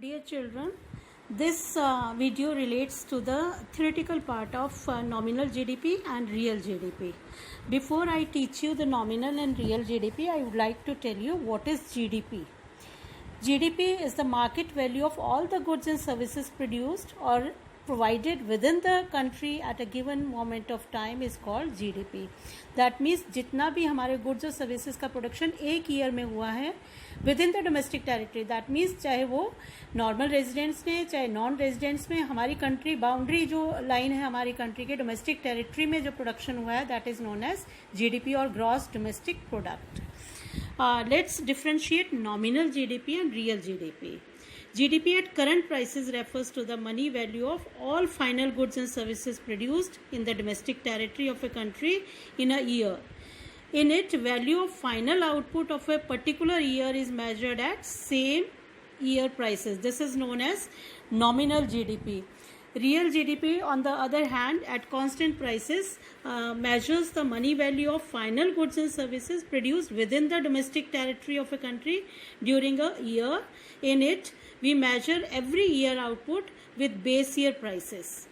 Dear children, this video relates to the theoretical part of nominal GDP and real GDP. Before I teach you the nominal and real GDP, I would like to tell you what is GDP. GDP is the market value of all the goods and services produced or provided within the country at a given moment of time is called GDP. That means जितना भी हमारे goods और services का production एक year में हुआ है within the domestic territory, that means चाहे वो normal residents में चाहे non residents में, हमारी country boundary जो line है हमारी country के domestic territory में जो production हुआ है, that is known as GDP or gross domestic product. Let's differentiate nominal GDP and real GDP. GDP at current prices refers to the money value of all final goods and services produced in the domestic territory of a country in a year. In it, value of final output of a particular year is measured at same year prices. This is known as nominal GDP. Real GDP, on the other hand, at constant prices, measures the money value of final goods and services produced within the domestic territory of a country during a year. In it, we measure every year output with base year prices.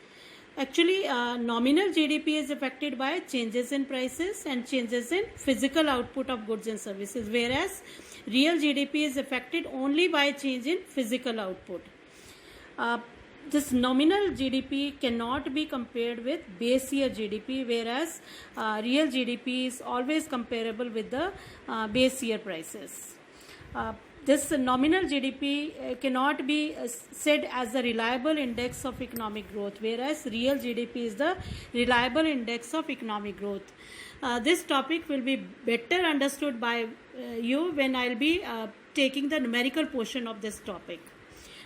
Actually, nominal GDP is affected by changes in prices and changes in physical output of goods and services, whereas real GDP is affected only by change in physical output. This nominal GDP cannot be compared with base year GDP, whereas real GDP is always comparable with the base year prices. This nominal GDP cannot be said as the reliable index of economic growth, whereas real GDP is the reliable index of economic growth. This topic will be better understood by you when I will be taking the numerical portion of this topic.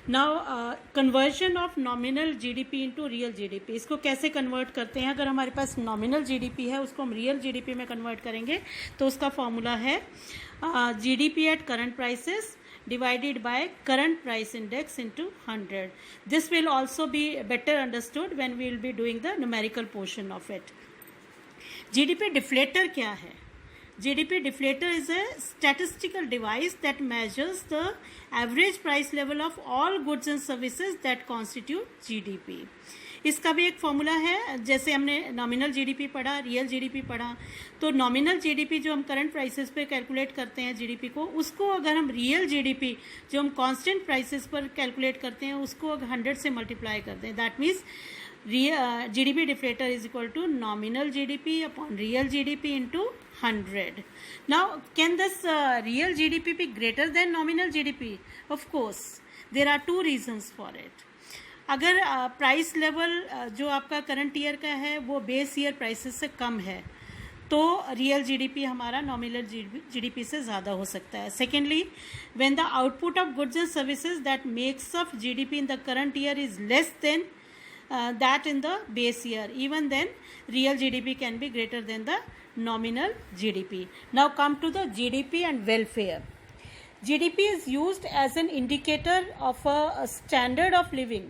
Now, conversion of nominal GDP into real GDP. इसको कैसे convert करते हैं? अगर हमारे पास nominal GDP है, उसको हम real GDP में कन्वर्ट करेंगे तो उसका फॉर्मूला है GDP at current prices divided by current price index into 100. This will also be better understood when we will be doing the numerical portion of it. GDP deflator क्या है? GDP deflator is a statistical device that measures the average price level of all goods and services that constitute GDP. इसका भी एक formula है. जैसे हमने nominal GDP पढ़ा, real GDP पढ़ा, तो नॉमिनल जीडीपी जो हम करंट प्राइसेस पे कैलकुलेट करते हैं जीडीपी को, उसको अगर हम रियल जीडीपी जो हम कांस्टेंट प्राइसेस पर कैलकुलेट करते हैं उसको अगर 100 से मल्टीप्लाई करते हैं, that means GDP deflator is equal to nominal GDP upon real GDP into 100. Now, can this real GDP be greater than nominal GDP? Of course, there are two reasons for it. अगर price level जो आपका current year का है वो base year prices से कम है तो real GDP हमारा नॉमिनल जीडीपी से ज़्यादा हो सकता है. Secondly, when the output of goods and services that makes of GDP in the current year is less than that in the base year, even then real GDP can be greater than the nominal GDP. Now come to the GDP and welfare. GDP is used as an indicator of a standard of living.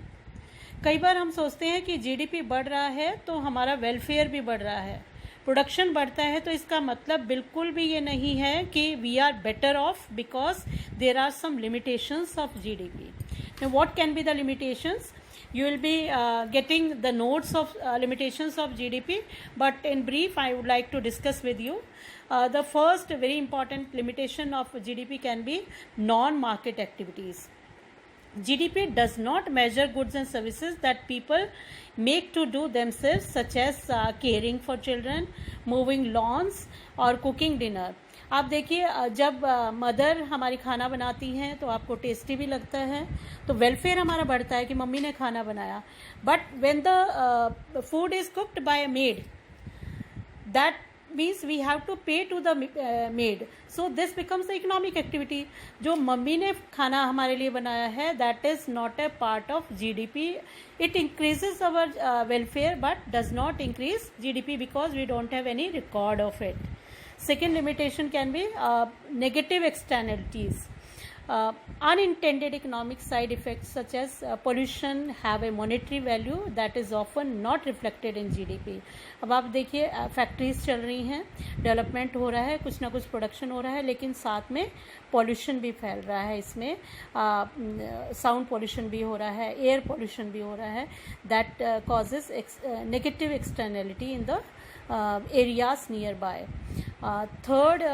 कई बार हम सोचते हैं कि GDP बढ़ रहा है तो हमारा वेलफेयर भी बढ़ रहा है, प्रोडक्शन बढ़ता है, तो इसका मतलब बिल्कुल भी ये नहीं है कि we are better off, because there are some limitations of GDP. Now what can be the limitations? You will be getting the notes of limitations of GDP, but in brief I would like to discuss with you. The first very important limitation of GDP can be non-market activities. GDP does not measure goods and services that people make to do themselves, such as caring for children, mowing lawns or cooking dinner. आप देखिए, जब mother हमारी खाना बनाती हैं तो आपको tasty भी लगता है, तो वेलफेयर हमारा बढ़ता है कि मम्मी ने खाना बनाया. But when the food is cooked by a maid, that means we have to pay to the maid, so this becomes the economic activity. जो मम्मी ने खाना हमारे लिए बनाया है, that is not a part of GDP. It increases our welfare but does not increase GDP because we don't have any record of it. Second limitation can be negative externalities. Unintended economic side effects such as pollution have a monetary value that is often not reflected in GDP. अब आप देखिए factories चल रही हैं, development हो रहा है, कुछ ना कुछ प्रोडक्शन हो रहा है, लेकिन साथ में पॉल्यूशन भी फैल रहा है, इसमें साउंड पॉल्यूशन भी हो रहा है, एयर पॉल्यूशन भी हो रहा है, that causes negative externality in the areas nearby. Third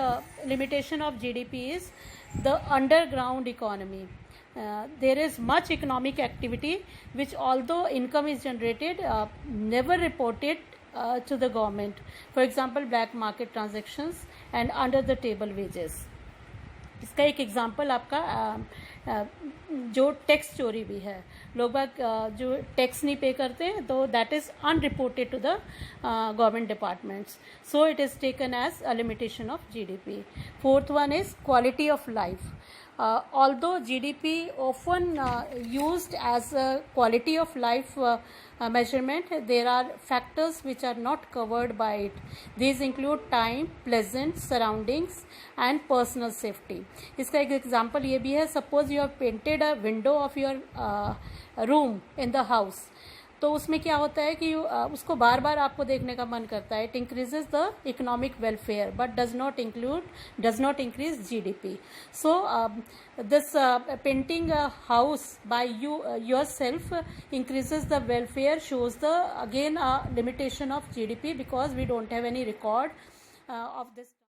limitation of GDP is the underground economy. There is much economic activity which, although income is generated, never reported to the government. For example, black market transactions and under the table wages. इसका एक example आपका जो tax चोरी भी है, लोग बाग जो tax नहीं पे करते हैं, तो that is unreported to the government departments, so it is taken as a limitation of GDP. Fourth one is quality of life. Although GDP often used as a quality of life measurement, there are factors which are not covered by it. These include time, pleasant surroundings and personal safety. इसका एक example ये भी है, suppose you have painted a window of your room in the house. तो उसमें क्या होता है कि उसको बार बार आपको देखने का मन करता है. It increases the economic welfare but does not increase GDP. So this painting house by your self increases the welfare, shows the again limitation of GDP because we don't have any record of this.